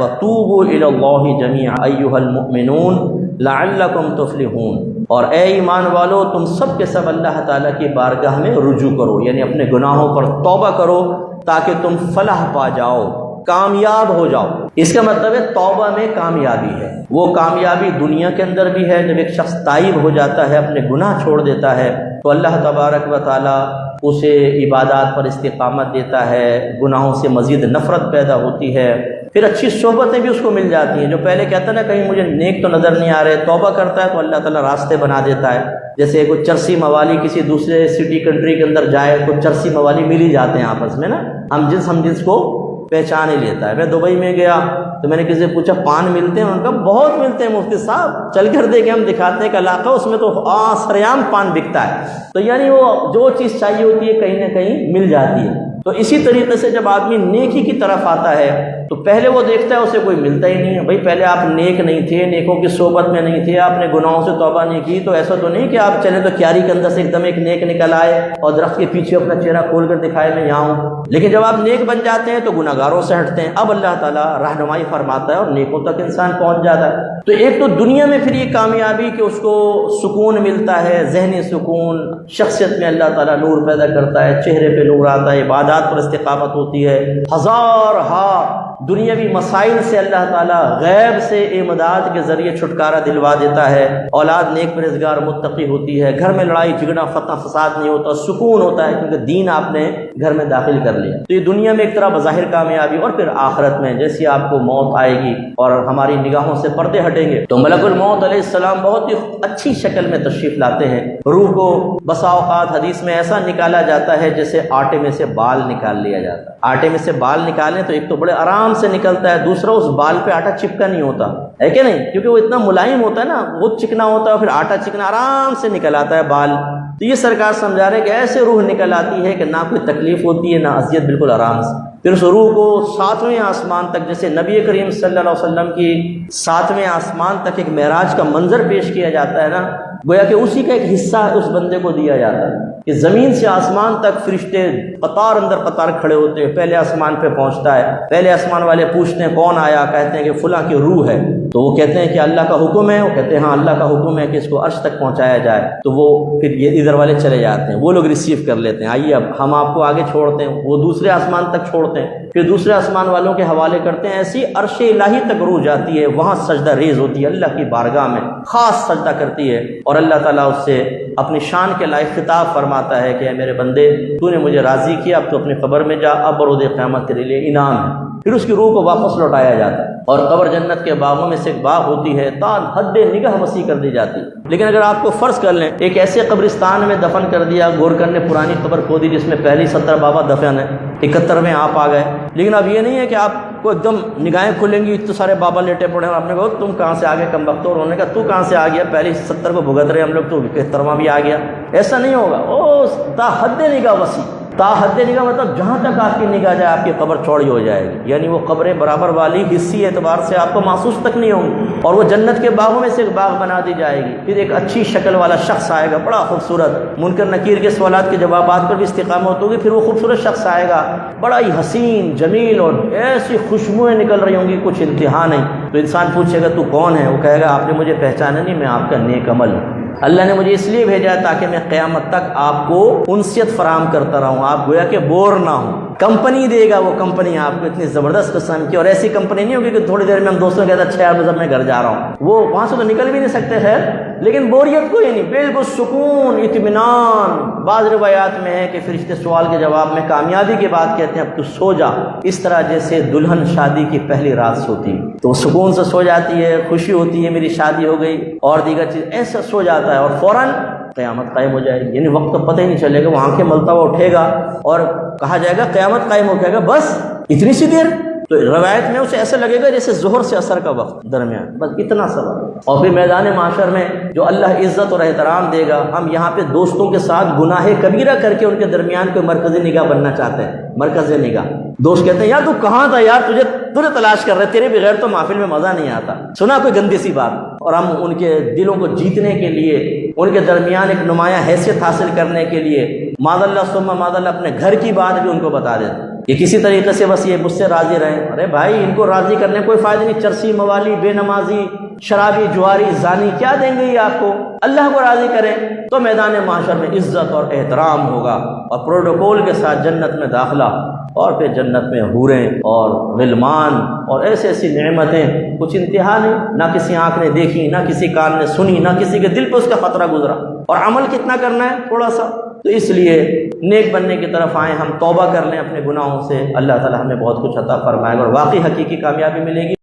وَتُوبُوا إِلَى اللَّهِ جَمِيعًا أَيُّهَا الْمُؤْمِنُونَ لَعَلَّكُمْ تُفْلِحُونَ، اور اے ایمان والو تم سب کے سب اللہ تعالیٰ کی بارگاہ میں رجوع کرو، یعنی اپنے گناہوں پر توبہ کرو تاکہ تم فلاح پا جاؤ، کامیاب ہو جاؤ۔ اس کا مطلب ہے توبہ میں کامیابی ہے۔ وہ کامیابی دنیا کے اندر بھی ہے، جب ایک شخص تائب ہو جاتا ہے، اپنے گناہ چھوڑ دیتا ہے تو اللہ تبارک و تعالیٰ اسے عبادات پر استقامت دیتا ہے، گناہوں سے مزید نفرت پیدا ہوتی ہے، پھر اچھی صحبتیں بھی اس کو مل جاتی ہیں۔ جو پہلے کہتا ہے نا کہیں مجھے نیک تو نظر نہیں آ رہے، توبہ کرتا ہے تو اللہ تعالیٰ راستے بنا دیتا ہے۔ جیسے کوئی چرسی موالی کسی دوسرے سٹی کنٹری کے اندر جائے تو چرسی موالی مل ہی جاتے ہیں آپس میں نا، ہم جنس کو پہچان ہی لیتا ہے۔ میں دبئی میں گیا تو میں نے کسی سے پوچھا پان ملتے ہیں؟ ان کا بہت ملتے ہیں مفتی صاحب، چل کر دیکھیں ہم دکھاتے ہیں ایک علاقہ اس میں تو سریام پان بکتا ہے۔ تو یعنی وہ جو چیز چاہیے ہوتی ہے کہیں نہ کہیں مل جاتی ہے۔ تو اسی طریقے سے جب آدمی نیکی کی طرف آتا ہے تو پہلے وہ دیکھتا ہے اسے کوئی ملتا ہی نہیں ہے۔ بھائی پہلے آپ نیک نہیں تھے، نیکوں کی صحبت میں نہیں تھے، آپ نے گناہوں سے توبہ نہیں کی، تو ایسا تو نہیں کہ آپ چلے تو کیاری کے اندر سے ایک دم ایک نیک نکل آئے اور درخت کے پیچھے اپنا چہرہ کھول کر دکھائے میں یہاں ہوں۔ لیکن جب آپ نیک بن جاتے ہیں تو گناہ گاروں سے ہٹتے ہیں، اب اللہ تعالیٰ رہنمائی فرماتا ہے اور نیکوں تک انسان پہنچ جاتا ہے۔ تو ایک تو دنیا میں پھر یہ کامیابی کہ اس کو سکون ملتا ہے، ذہنی سکون، شخصیت میں اللہ تعالیٰ نور پیدا کرتا ہے، چہرے پہ نور آتا ہے، عبادات پر استقامت ہوتی ہے، ہزارہا دنیاوی مسائل سے اللہ تعالیٰ غیب سے امداد کے ذریعے چھٹکارا دلوا دیتا ہے، اولاد نیک پرہیزگار متقی ہوتی ہے، گھر میں لڑائی جھگڑا فتنہ فساد نہیں ہوتا، سکون ہوتا ہے کیونکہ دین آپ نے گھر میں داخل کر لیا۔ تو یہ دنیا میں ایک طرح بظاہر کامیابی، اور پھر آخرت میں جیسی آپ کو موت آئے گی اور ہماری نگاہوں سے پردے ہٹیں گے تو ملک الموت علیہ السلام بہت ہی اچھی شکل میں تشریف لاتے ہیں۔ روح کو بسا اوقات حدیث میں ایسا نکالا جاتا ہے جیسے آٹے میں سے بال نکال لیا جاتا ہے۔ آٹے میں سے بال نکالیں تو ایک تو بڑے آرام سے نکلتا ہے، دوسرا اس بال پہ آٹا چپکا نہیں ہوتا ہے کہ نہیں، کیونکہ وہ اتنا ملائم ہوتا ہے نا، وہ چکنا ہوتا ہے، پھر آٹا چکنا آرام سے نکل آتا ہے بال۔ تو یہ سرکار سمجھا رہے کہ ایسے روح نکل آتی ہے کہ نہ کوئی تکلیف ہوتی ہے نہ اذیت، بالکل آرام سے۔ پھر اس روح کو 7ویں آسمان تک، جیسے نبی کریم صلی اللہ علیہ وسلم کی 7ویں آسمان تک ایک معراج کا منظر پیش کیا جاتا ہے نا، گویا کہ اسی کا ایک حصہ اس بندے کو دیا جاتا ہے کہ زمین سے آسمان تک فرشتے قطار اندر قطار کھڑے ہوتے ہیں، پہلے آسمان پہ پہنچتا ہے، پہلے آسمان والے پوچھتے ہیں کون آیا، کہتے ہیں کہ فلاں کی روح ہے، تو وہ کہتے ہیں کہ اللہ کا حکم ہے، وہ کہتے ہیں ہاں اللہ کا حکم ہے کہ اس کو عرش تک پہنچایا جائے، تو وہ پھر یہ ادھر والے چلے جاتے ہیں، وہ لوگ ریسیو کر لیتے ہیں، آئیے اب ہم آپ کو آگے چھوڑتے ہیں، وہ دوسرے آسمان تک چھوڑتے ہیں، پھر دوسرے آسمان والوں کے حوالے کرتے ہیں، ایسی عرش الہی تک روح جاتی ہے، وہاں سجدہ ریز ہوتی ہے، اللہ کی بارگاہ میں خاص سجدہ کرتی ہے، اور اللہ تعالیٰ اس سے اپنی شان کے لائق خطاب فرماتا ہے کہ اے میرے بندے تو نے مجھے راضی کیا، اب تو اپنی قبر میں جا، اب روز قیامت تیرے لیے انعام ہے۔ پھر اس کی روح کو واپس لوٹایا جاتا ہے، اور قبر جنت کے باغوں میں سے ایک باغ ہوتی ہے، تا حد نگاہ وسیع کر دی جاتی ہے۔ لیکن اگر آپ کو فرض کر لیں ایک ایسے قبرستان میں دفن کر دیا، گورکر نے پرانی قبر کھودی جس میں پہلی 70 بابا دفن ہے، 71ویں آپ آ گئے، لیکن اب یہ نہیں ہے کہ آپ کو ایک دم نگاہیں کھلیں گی اتنے سارے بابا لیٹے پڑے ہیں، اور آپ نے کہا تم کہاں سے آ گئے کم بختور، انہوں نے کہا تو کہاں سے آ گیا، پہلی 70 کو بھگت رہے ہم لوگ، تو 71واں بھی آ گیا۔ ایسا نہیں ہوگا، او تا حد نگاہ وسیع، تا حد نگاہ مطلب جہاں تک آپ کی نگاہ جائے آپ کی قبر چوڑی ہو جائے گی، یعنی وہ قبریں برابر والی حصی اعتبار سے آپ کو محسوس تک نہیں ہوں گی، اور وہ جنت کے باغوں میں سے ایک باغ بنا دی جائے گی۔ پھر ایک اچھی شکل والا شخص آئے گا، بڑا خوبصورت، منکر نکیر کے سوالات کے جوابات پر بھی استقامت ہوگی، پھر وہ خوبصورت شخص آئے گا، بڑا ہی حسین جمیل، اور ایسی خوشبوئیں نکل رہی ہوں گی کچھ انتہا نہیں۔ تو انسان پوچھے گا تو کون ہے، وہ کہے گا آپ نے مجھے پہچانا نہیں، میں آپ کا نیک عمل ہوں، اللہ نے مجھے اس لیے بھیجا تاکہ میں قیامت تک آپ کو انسیت فراہم کرتا رہوں، آپ گویا کہ بور نہ ہوں۔ کمپنی دے گا وہ کمپنی آپ کو اتنی زبردست قسم کی، اور ایسی کمپنی نہیں ہوگی کہ تھوڑی دیر میں ہم دوستوں کہتے ہیں اچھا یار میں گھر جا رہا ہوں، وہ وہاں سے تو نکل بھی نہیں سکتے خیر، لیکن بوریت کوئی نہیں، بالکل سکون اطمینان۔ بعض روایات میں ہے کہ فرشتے سوال کے جواب میں کامیابی کے بعد کہتے ہیں اب تو سو جا، اس طرح جیسے دلہن شادی کی پہلی رات سوتی تو وہ سکون سے سو جاتی ہے، خوشی ہوتی ہے میری شادی ہو گئی اور دیگر چیز، ایسا سو جاتا ہے اور فوراً قیامت قائم ہو جائے گی، یعنی وقت تو پتہ ہی نہیں چلے گا، وہ آنکھیں ملتا ہوا اٹھے گا اور کہا جائے گا قیامت قائم ہو جائے گا، بس اتنی سی دیر، تو روایت میں اسے ایسا لگے گا جیسے ظہر سے عصر کا وقت درمیان، بس اتنا سا وقت۔ اور پھر میدان محشر میں جو اللہ عزت اور احترام دے گا، ہم یہاں پہ دوستوں کے ساتھ گناہ کبیرہ کر کے ان کے درمیان کوئی مرکزی نگاہ بننا چاہتے ہیں، مرکزی نگاہ، دوست کہتے ہیں یار تو کہاں تھا یار، تجھے تلاش کر رہے، تیرے بغیر تو محفل میں مزہ نہیں آتا، سنا کوئی گندی سی بات، اور ہم ان کے دلوں کو جیتنے کے لیے ان کے درمیان ایک نمایاں حیثیت حاصل کرنے کے لیے معاذ اللہ ثم معاذ اللہ اپنے گھر کی بات بھی ان کو بتا دیتے کہ کسی طریقے سے بس یہ مجھ سے راضی رہیں۔ ارے بھائی ان کو راضی کرنے کوئی فائدہ نہیں، چرسی موالی بے نمازی شرابی جواری زانی کیا دیں گے یہ آپ کو؟ اللہ کو راضی کریں تو میدان محشر میں عزت اور احترام ہوگا اور پروٹوکول کے ساتھ جنت میں داخلہ، اور پھر جنت میں حوریں اور غلمان اور ایسی ایسی نعمتیں کچھ انتہا نہیں، نہ کسی آنکھ نے دیکھی، نہ کسی کان نے سنی، نہ کسی کے دل پہ اس کا خطرہ گزرا۔ اور عمل کتنا کرنا ہے؟ تھوڑا سا۔ تو اس لیے نیک بننے کی طرف آئیں، ہم توبہ کر لیں اپنے گناہوں سے، اللہ تعالی ہمیں بہت کچھ عطا فرمائے گا اور واقعی حقیقی کامیابی ملے گی۔